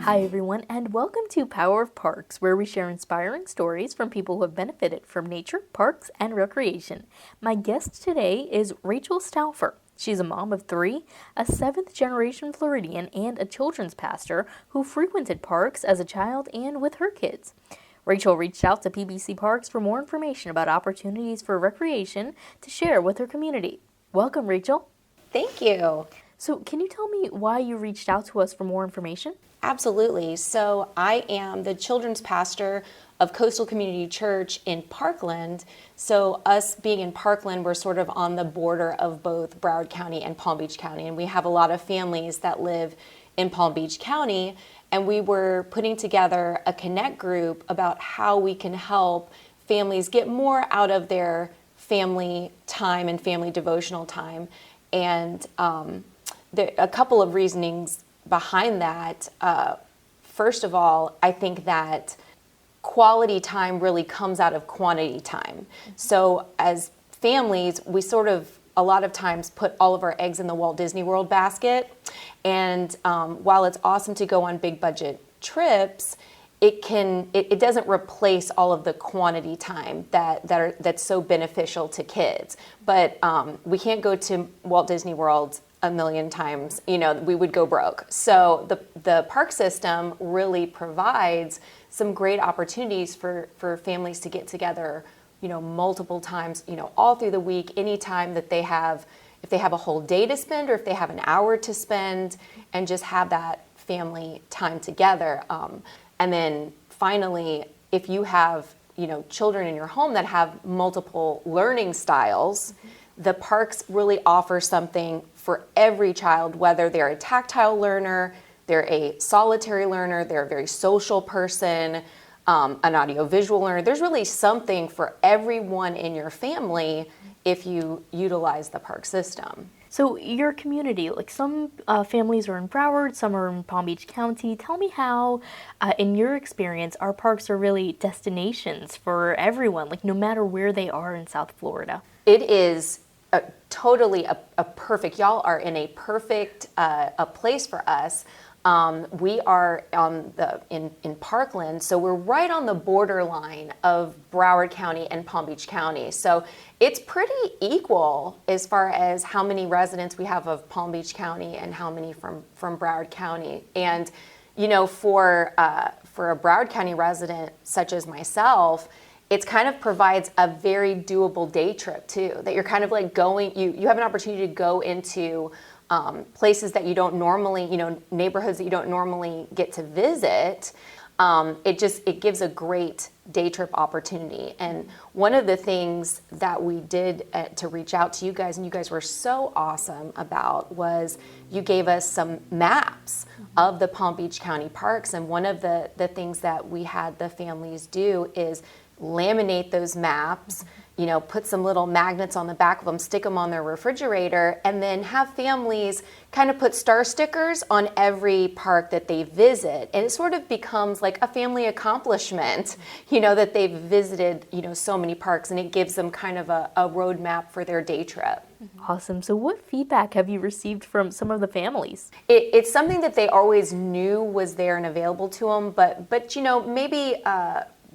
Hi everyone, and welcome to Power of Parks, where we share inspiring stories from people who have benefited from nature, parks, and recreation. My guest today is Rachel Stauffer. She's a mom of three, a seventh-generation Floridian, and a children's pastor who frequented parks as a child and with her kids. Rachel reached out to PBC Parks for more information about opportunities for recreation to share with her community. Welcome, Rachel. Thank you. So, can you tell me why you reached out to us for more information? Absolutely. So I am the children's pastor of Coastal Community Church in Parkland. So us being in Parkland, we're sort of on the border of both Broward County and Palm Beach County. And we have a lot of families that live in Palm Beach County. And we were putting together a connect group about how we can help families get more out of their family time and family devotional time. And there are a couple of reasonings behind that. First of all, I think that quality time really comes out of quantity time. So as families, we sort of a lot of times put all of our eggs in the Walt Disney World basket. And while it's awesome to go on big budget trips, it doesn't replace all of the quantity time that's so beneficial to kids. But we can't go to Walt Disney World a million times, we would go broke. So the park system really provides some great opportunities for families to get together, multiple times, all through the week, anytime that they have, if they have a whole day to spend or if they have an hour to spend, and just have that family time together. And then finally, if you have, children in your home that have multiple learning styles, the parks really offer something for every child, whether they're a tactile learner, they're a solitary learner, they're a very social person, an audiovisual learner. There's really something for everyone in your family if you utilize the park system. So your community, like some families are in Broward, some are in Palm Beach County. Tell me how, in your experience, our parks are really destinations for everyone, like no matter where they are in South Florida. It is totally a perfect, y'all are in a perfect a place for us. We are in Parkland, so we're right on the borderline of Broward County and Palm Beach County. So it's pretty equal as far as how many residents we have of Palm Beach County and how many from Broward County. And for a Broward County resident such as myself, it kind of provides a very doable day trip too, that you're kind of like going, you have an opportunity to go into places that you don't normally, neighborhoods that you don't normally get to visit. It gives a great day trip opportunity. And one of the things that we did to reach out to you guys, and you guys were so awesome about, was you gave us some maps of the Palm Beach County parks. And one of the things that we had the families do is laminate those maps, put some little magnets on the back of them, stick them on their refrigerator, and then have families kind of put star stickers on every park that they visit. And it sort of becomes like a family accomplishment, that they've visited, so many parks, and it gives them kind of a roadmap for their day trip. Awesome. So what feedback have you received from some of the families? It's something that they always knew was there and available to them, but maybe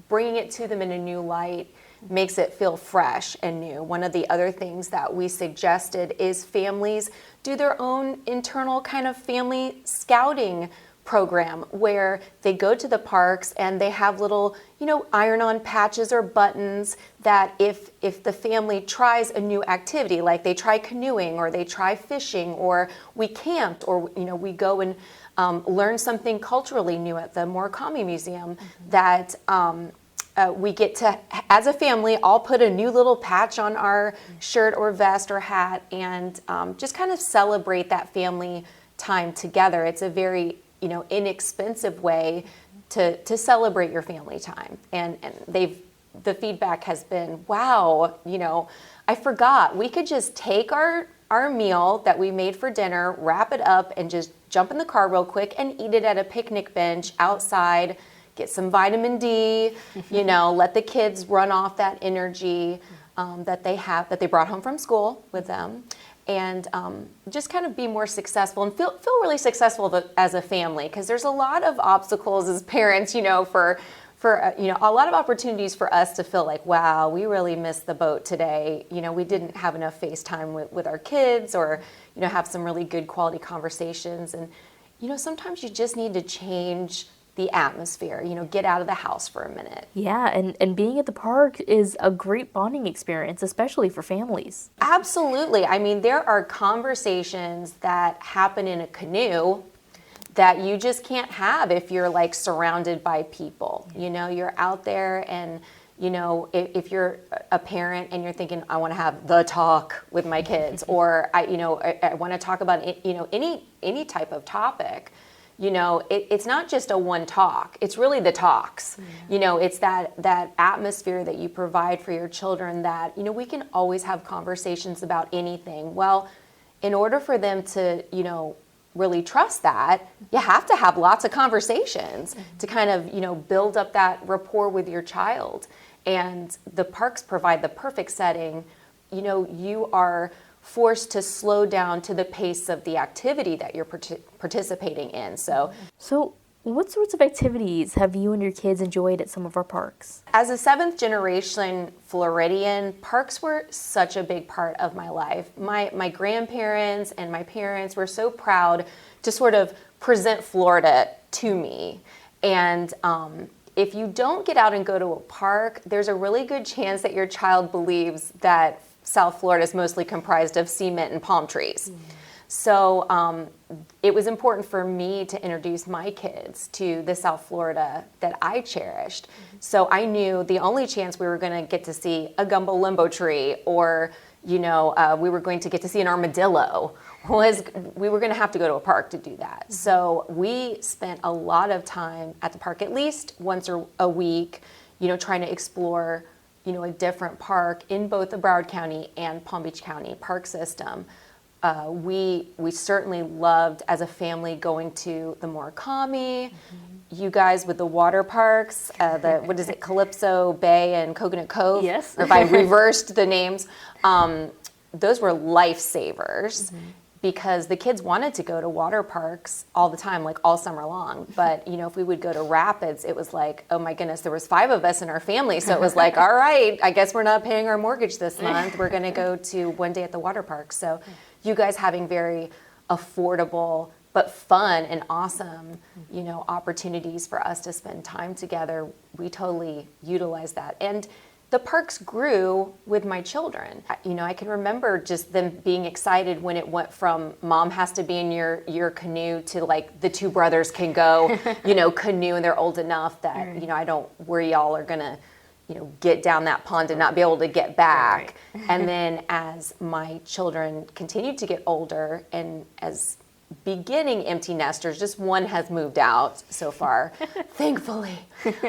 bringing it to them in a new light makes it feel fresh and new. One of the other things that we suggested is families do their own internal kind of family scouting program where they go to the parks and they have little, iron-on patches or buttons that if the family tries a new activity, like they try canoeing or they try fishing or we camped or, we go and learn something culturally new at the Murakami Museum, that we get to, as a family, all put a new little patch on our shirt or vest or hat and just kind of celebrate that family time together. It's a very, inexpensive way to celebrate your family time. And the feedback has been, wow, I forgot. We could just take our meal that we made for dinner, wrap it up, and just jump in the car real quick and eat it at a picnic bench outside, get some vitamin D, let the kids run off that energy that they brought home from school with them. and just kind of be more successful and feel really successful as a family, because there's a lot of obstacles as parents, for a lot of opportunities for us to feel like, wow, we really missed the boat today. We didn't have enough FaceTime with our kids, or have some really good quality conversations. And sometimes you just need to change the atmosphere, get out of the house for a minute. Yeah, and being at the park is a great bonding experience, especially for families. Absolutely. I mean, there are conversations that happen in a canoe that you just can't have if you're like surrounded by people. You're out there, and if you're a parent and you're thinking, I want to have the talk with my kids, or I want to talk about any type of topic. It's not just a one talk. It's really the talks. Yeah. It's that atmosphere that you provide for your children that, we can always have conversations about anything. Well, in order for them to, really trust that, you have to have lots of conversations to kind of, build up that rapport with your child. And the parks provide the perfect setting. You are forced to slow down to the pace of the activity that you're participating in. So what sorts of activities have you and your kids enjoyed at some of our parks? As a 7th generation Floridian, parks were such a big part of my life. My grandparents and my parents were so proud to sort of present Florida to me. And if you don't get out and go to a park, there's a really good chance that your child believes that South Florida is mostly comprised of cement and palm trees. So it was important for me to introduce my kids to the South Florida that I cherished. So I knew the only chance we were going to get to see a gumbo limbo tree, or we were going to get to see an armadillo, was we were going to have to go to a park to do that. So we spent a lot of time at the park, at least once a week, trying to explore a different park in both the Broward County and Palm Beach County park system. We certainly loved, as a family, going to the Murakami. You guys with the water parks, what is it, Calypso Bay and Coconut Cove? Yes. Or if I reversed the names, those were lifesavers. Because the kids wanted to go to water parks all the time, like all summer long. But, if we would go to Rapids, it was like, oh my goodness, there was 5 of us in our family. So it was like, all right, I guess we're not paying our mortgage this month. We're going to go to one day at the water park. So you guys having very affordable but fun and awesome, opportunities for us to spend time together, we totally utilized that. And the parks grew with my children. I can remember just them being excited when it went from mom has to be in your canoe to like the 2 brothers can go, canoe, and they're old enough that, I don't worry y'all are gonna, get down that pond and not be able to get back. Right. And then as my children continued to get older, and as beginning empty nesters, just one has moved out so far, thankfully.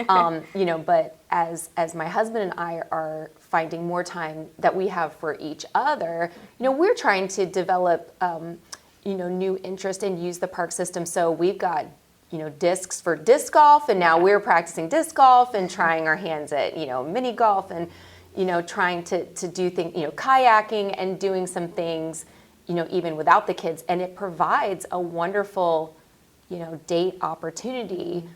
But as my husband and I are finding more time that we have for each other, we're trying to develop, new interest and use the park system. So we've got, discs for disc golf, and now we're practicing disc golf and trying our hands at, mini golf, and, trying to do things, kayaking and doing some things, even without the kids. And it provides a wonderful, date opportunity,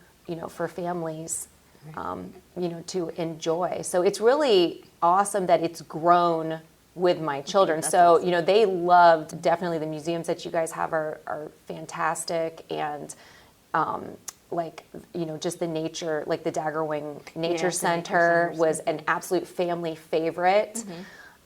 for families, to enjoy. So it's really awesome that it's grown with my children. So, awesome. They loved, definitely the museums that you guys have are fantastic. And, just the nature, like the Daggerwing Nature Center was an absolute family favorite.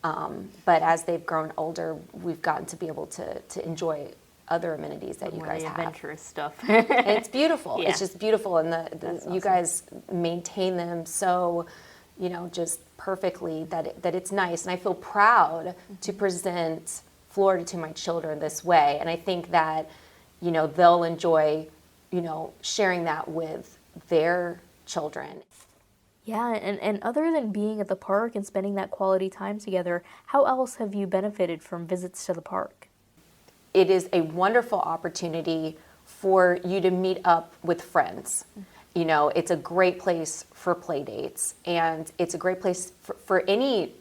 But as they've grown older, we've gotten to be able to enjoy other amenities that you guys have. Adventurous stuff. And it's beautiful. Yeah. It's just beautiful, and Awesome. you guys maintain them so, just perfectly that it's nice. And I feel proud to present Florida to my children this way. And I think that, they'll enjoy, sharing that with their children. Yeah, and other than being at the park and spending that quality time together, how else have you benefited from visits to the park? It is a wonderful opportunity for you to meet up with friends. It's a great place for play dates, and it's a great place for any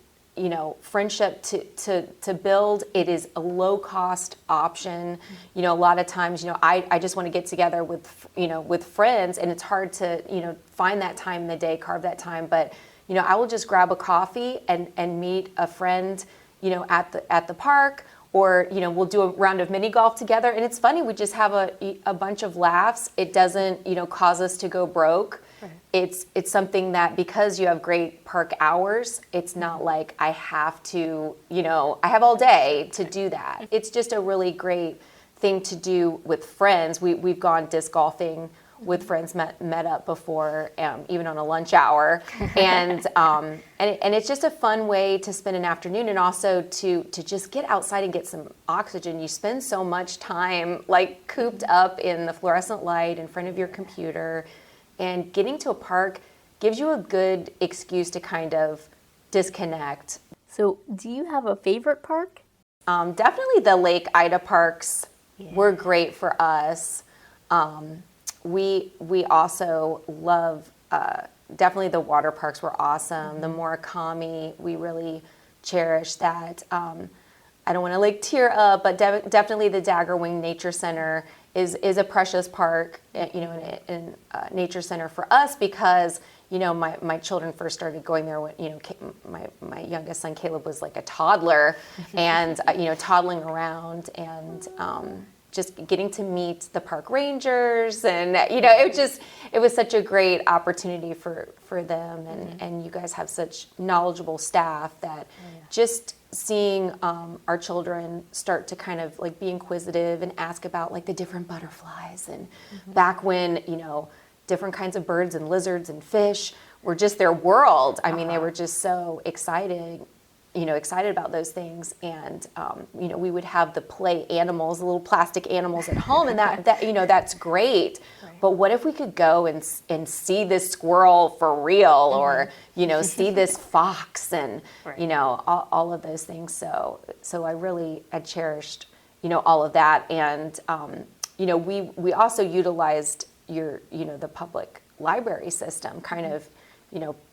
friendship to build. It is a low cost option. A lot of times, I just want to get together with friends, and it's hard to, find that time in the day, carve that time. But, I will just grab a coffee and meet a friend, at the park, or, we'll do a round of mini golf together. And it's funny, we just have a bunch of laughs. It doesn't, cause us to go broke. Right. It's something that, because you have great park hours, it's not like I have to, I have all day to do that. It's just a really great thing to do with friends. We've gone disc golfing with friends, met up before, even on a lunch hour, and it's just a fun way to spend an afternoon, and also to just get outside and get some oxygen. You spend so much time like cooped up in the fluorescent light in front of your computer. And getting to a park gives you a good excuse to kind of disconnect. So, do you have a favorite park? Definitely the Lake Ida parks were great for us. We also love, definitely the water parks were awesome. The Murakami, we really cherish that. I don't want to tear up, but definitely the Dagger Wing Nature Center is a precious park, in nature center for us, because my children first started going there when my youngest son Caleb was like a toddler, and toddling around, and just getting to meet the park rangers, and it was such a great opportunity for them, and you guys have such knowledgeable staff that just seeing our children start to kind of be inquisitive and ask about the different butterflies, and back when different kinds of birds and lizards and fish were just their world. I mean, they were just so excited about those things, and we would have the play animals, the little plastic animals at home, and that that's great. Right. But what if we could go and see this squirrel for real, or see this fox, and right. All of those things. So I cherished all of that, and we also utilized the public library system, kind of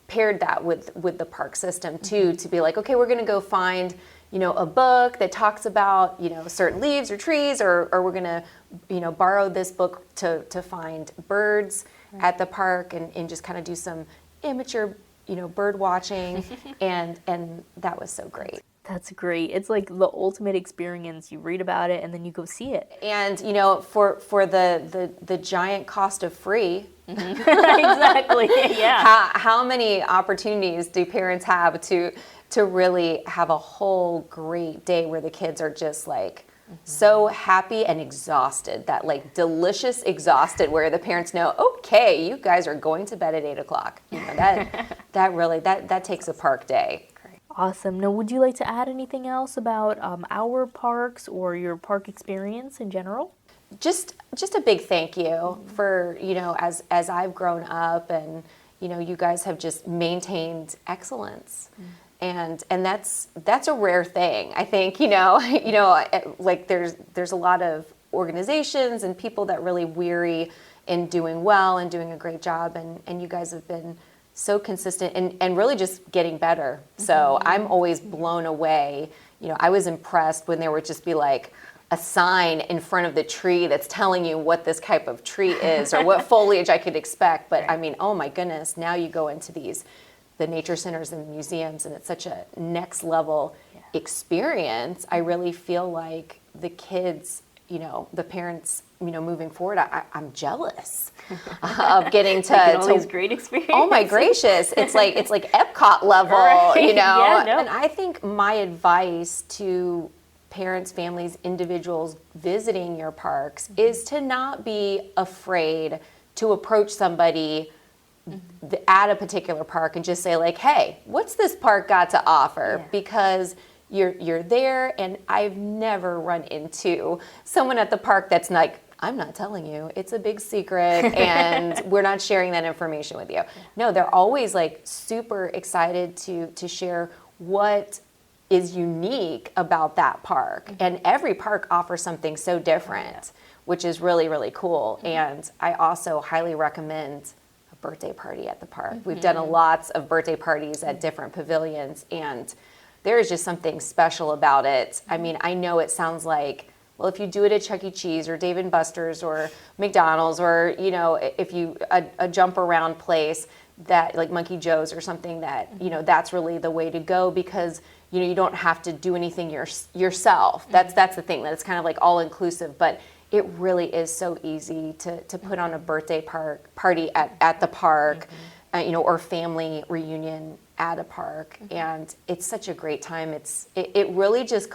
paired that with the park system too, to be okay, we're going to go find a book that talks about certain leaves or trees, or we're going to borrow this book to find birds at the park, and just kind of do some amateur bird watching, and that was so great. That's great. It's like the ultimate experience. You read about it and then you go see it. And for the giant cost of free. Exactly. Yeah. How many opportunities do parents have to really have a whole great day where the kids are just so happy and exhausted, that delicious exhausted, where the parents know, okay, you guys are going to bed at 8:00. That really takes a park day. Awesome. Now, would you like to add anything else about our parks or your park experience in general? Just a big thank you for, as I've grown up, and, you guys have just maintained excellence. And that's a rare thing. I think, there's a lot of organizations and people that really weary in doing well and doing a great job. And you guys have been so consistent and really just getting better. So I'm always blown away. I was impressed when there would just be a sign in front of the tree that's telling you what this type of tree is, or what foliage I could expect. But I mean, oh my goodness, now you go into the nature centers and museums, and it's such a next level experience. I really feel like the kids, the parents, moving forward, I'm jealous of getting to all these great experiences. Oh my gracious, it's like Epcot level, right. Yeah, no. And I think my advice to parents, families, individuals visiting your parks is to not be afraid to approach somebody at a particular park and just say hey, what's this park got to offer? Yeah. Because you're there, and I've never run into someone at the park that's I'm not telling you, it's a big secret, and we're not sharing that information with you. No, they're always super excited to share what is unique about that park. And every park offers something so different, which is really, really cool. And I also highly recommend a birthday party at the park. We've done lots of birthday parties at different pavilions, and there is just something special about it. I mean, I know it sounds like, well, if you do it at Chuck E. Cheese or Dave and Buster's or McDonald's, or, you know, if you, a jump around place that like Monkey Joe's or something, that, you know, that's really the way to go, because, you know, you don't have to do anything yourself. That's the thing, that it's kind of like all inclusive, but it really is so easy to put on a birthday party at the park, you know, or family reunion at a park, and it's such a great time. It really just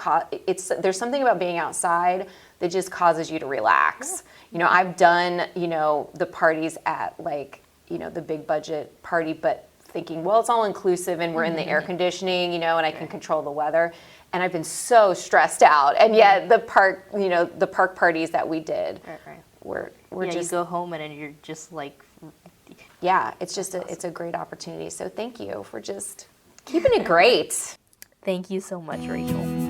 there's something about being outside that just causes you to relax. You know, I've done, you know, the parties at like, you know, the big budget party, but thinking, well, it's all inclusive and we're in the air conditioning, you know, and I can control the weather. And I've been so stressed out. And yet the park, you know, the park parties that we did were just, you go home and then you're just like, yeah, it's just it's a great opportunity. So thank you for just keeping it great. Thank you so much, Rachel.